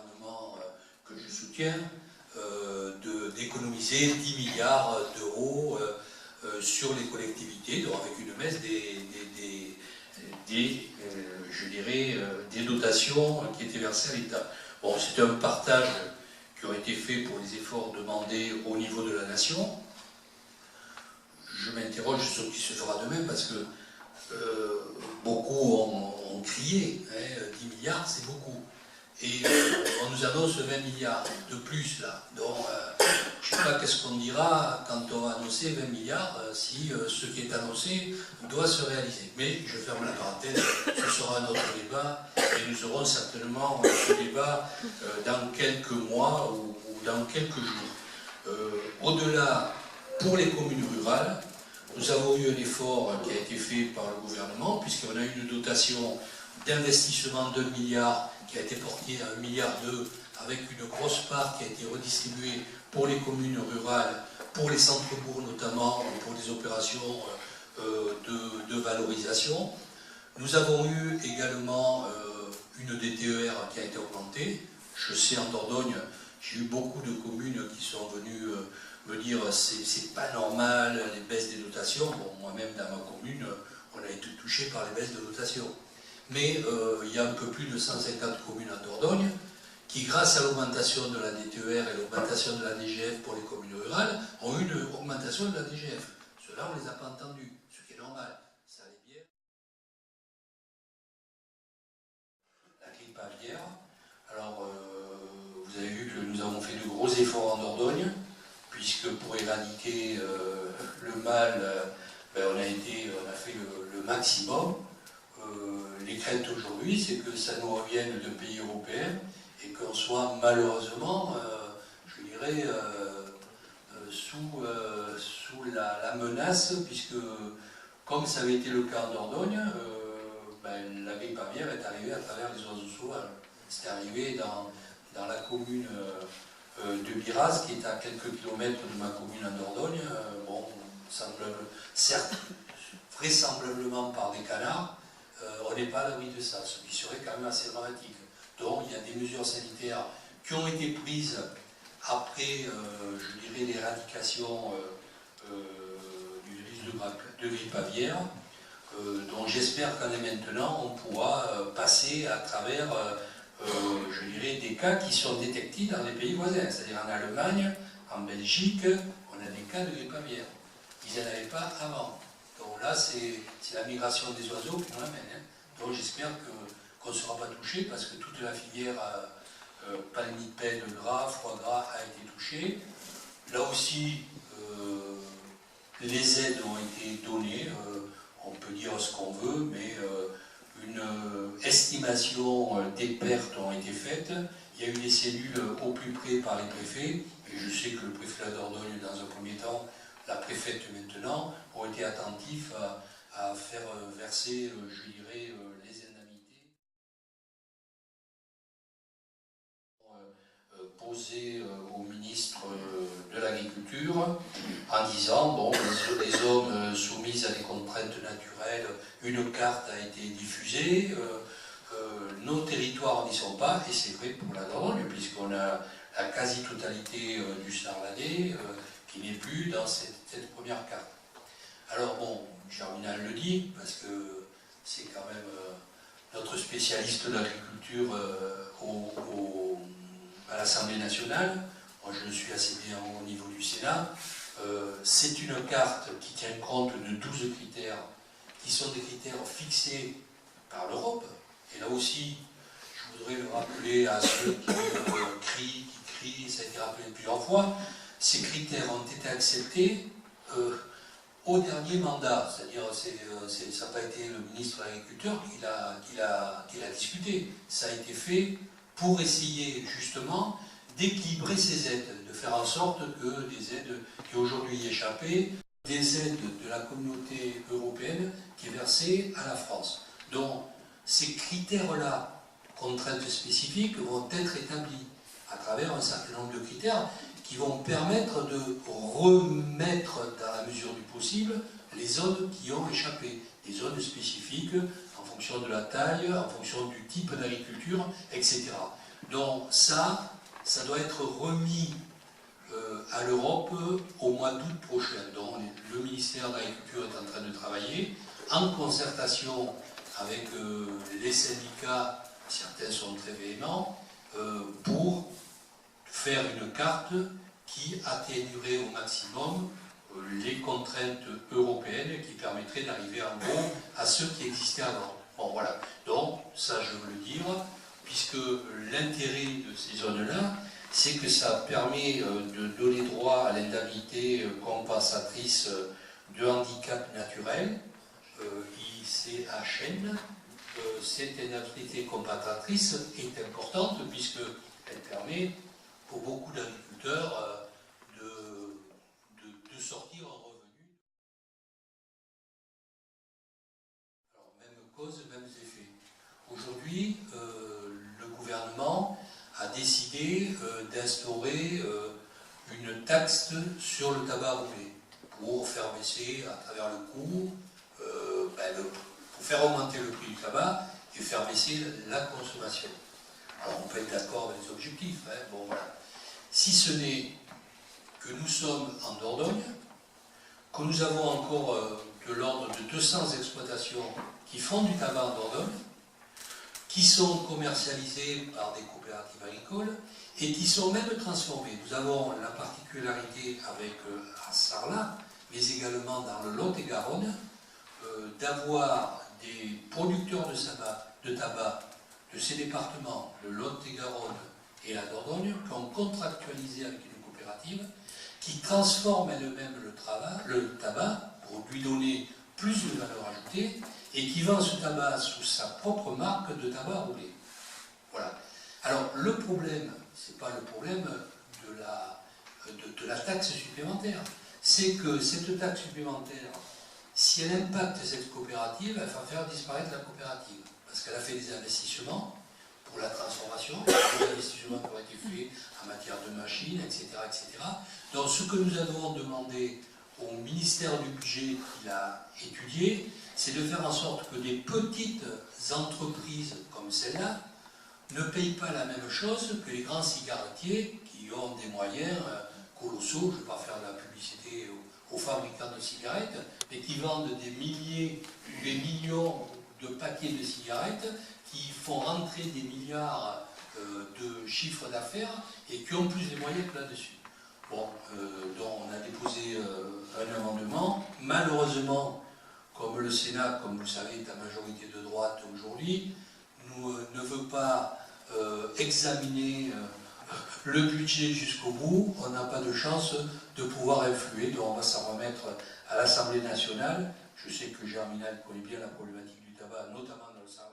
gouvernement que je soutiens d'économiser 10 milliards d'euros sur les collectivités, donc avec une baisse je dirais, des dotations qui étaient versées à l'État. Bon, c'est un partage qui a été fait pour les efforts demandés au niveau de la nation. Je m'interroge sur ce qui se fera demain parce que beaucoup ont crié, hein, 10 milliards c'est beaucoup. Et on nous annonce 20 milliards de plus là. Donc je ne sais pas qu'est-ce qu'on dira quand on va annoncer 20 milliards si ce qui est annoncé doit se réaliser. Mais je ferme la parenthèse, ce sera un autre débat et nous aurons certainement ce débat dans quelques mois ou dans quelques jours. Au-delà, pour les communes rurales, nous avons eu un effort qui a été fait par le gouvernement, puisqu'on a eu une dotation d'investissement de 1 milliard qui a été portée à 1,2 milliard, avec une grosse part qui a été redistribuée pour les communes rurales, pour les centres-bourgs notamment, pour des opérations de valorisation. Nous avons eu également une DTER qui a été augmentée. Je sais en Dordogne, j'ai eu beaucoup de communes qui sont venues me dire c'est pas normal les baisses des dotations. Bon, moi-même dans ma commune, on a été touché par les baisses de dotations. Mais il y a un peu plus de 150 communes en Dordogne qui, grâce à l'augmentation de la DTER et l'augmentation de la DGF pour les communes rurales, ont eu une augmentation de la DGF. Cela, on ne les a pas entendus, ce qui est normal. Ça allait bien. La grippe aviaire. Alors, vous avez vu que nous avons fait de gros efforts en Dordogne, puisque pour éradiquer le mal, on a fait le maximum. Les craintes aujourd'hui, c'est que ça nous revienne de pays européens et qu'on soit malheureusement, je dirais, sous la menace, puisque comme ça avait été le cas en Dordogne, la grippe aviaire est arrivée à travers les oiseaux sauvages. C'est arrivé dans la commune de Biraz, qui est à quelques kilomètres de ma commune en Dordogne. Bon, certes, vraisemblablement par des canards, on n'est pas à l'abri de ça, ce qui serait quand même assez dramatique. Donc il y a des mesures sanitaires qui ont été prises après, je dirais, l'éradication du virus de grippe aviaire, dont j'espère qu'en est maintenant, on pourra passer à travers, je dirais, des cas qui sont détectés dans les pays voisins, c'est-à-dire en Allemagne, en Belgique, on a des cas de grippe aviaire. Ils n'en avaient pas avant. Donc là, c'est la migration des oiseaux qui nous l'amène. Hein. Donc j'espère qu'on ne sera pas touché parce que toute la filière palmipède gras, foie gras a été touchée. Là aussi, les aides ont été données. On peut dire ce qu'on veut, mais une estimation des pertes ont été faites. Il y a eu des cellules au plus près par les préfets. Et je sais que le préfet de la Dordogne, dans un premier temps, la préfète maintenant, ont été attentifs à faire verser, je dirais, les indemnités posées au ministre de l'Agriculture en disant, bon, les zones soumises à des contraintes naturelles, une carte a été diffusée, nos territoires n'y sont pas, et c'est vrai pour la Dordogne, puisqu'on a la quasi-totalité du Sarladais, qui n'est plus dans cette première carte. Alors bon, Germinal le dit, parce que c'est quand même notre spécialiste de l'agriculture à l'Assemblée nationale, moi je le suis assez bien au niveau du Sénat, c'est une carte qui tient compte de 12 critères, qui sont des critères fixés par l'Europe, et là aussi, je voudrais le rappeler à ceux qui crient, ça a été rappelé plusieurs fois, ces critères ont été acceptés au dernier mandat, c'est-à-dire ça n'a pas été le ministre de l'Agriculture qui l'a discuté, ça a été fait pour essayer justement d'équilibrer ces aides, de faire en sorte que des aides qui aujourd'hui échappaient, des aides de la communauté européenne qui est versée à la France. Donc ces critères-là, contraintes spécifiques, vont être établis à travers un certain nombre de critères qui vont permettre de remettre dans la mesure du possible les zones qui ont échappé, des zones spécifiques en fonction de la taille, en fonction du type d'agriculture, etc. Donc ça doit être remis à l'Europe au mois d'août prochain. Donc le ministère de l'Agriculture est en train de travailler en concertation avec les syndicats, certains sont très véhéments, pour faire une carte qui atténuerait au maximum les contraintes européennes qui permettraient d'arriver en gros à ceux qui existaient avant. Bon voilà, donc ça je veux le dire, puisque l'intérêt de ces zones-là, c'est que ça permet de donner droit à l'indemnité compensatrice de handicap naturel, ICHN. Cette indemnité compensatrice est importante puisqu'elle permet pour beaucoup d'agriculteurs de sortir en revenu. Alors, même cause, mêmes effets. Aujourd'hui, le gouvernement a décidé d'instaurer une taxe sur le tabac roulé pour faire baisser à travers le coût, pour faire augmenter le prix du tabac et faire baisser la consommation. Alors on peut être d'accord avec les objectifs, hein, bon voilà. Si ce n'est que nous sommes en Dordogne, que nous avons encore de l'ordre de 200 exploitations qui font du tabac en Dordogne, qui sont commercialisées par des coopératives agricoles et qui sont même transformées. Nous avons la particularité avec à Sarlat, mais également dans le Lot-et-Garonne, d'avoir des producteurs de tabac de ces départements, le Lot-et-Garonne et la Dordogne, qui ont contractualisé avec une coopérative, qui transforment elles-mêmes le tabac pour lui donner plus de valeur ajoutée et qui vend ce tabac sous sa propre marque de tabac roulé. Voilà. Alors le problème, c'est pas le problème de la taxe supplémentaire, c'est que cette taxe supplémentaire, si elle impacte cette coopérative, elle va faire disparaître la coopérative. Parce qu'elle a fait des investissements pour la transformation, des investissements qui ont été faits en matière de machines, etc., etc. Donc ce que nous avons demandé au ministère du Budget qu'il a étudié, c'est de faire en sorte que des petites entreprises comme celle-là ne payent pas la même chose que les grands cigarettiers qui ont des moyens colossaux, je ne vais pas faire de la publicité aux fabricants de cigarettes, mais qui vendent des milliers, des millions de paquets de cigarettes, qui font rentrer des milliards de chiffre d'affaires et qui ont plus de moyens que là-dessus. Bon, donc on a déposé un amendement. Malheureusement, comme le Sénat, comme vous le savez, est à majorité de droite aujourd'hui, ne veut pas examiner le budget jusqu'au bout, on n'a pas de chance de pouvoir influer, donc on va s'en remettre à l'Assemblée nationale. Je sais que Germinal connaît bien la problématique du tabac, notamment dans le Sarlat.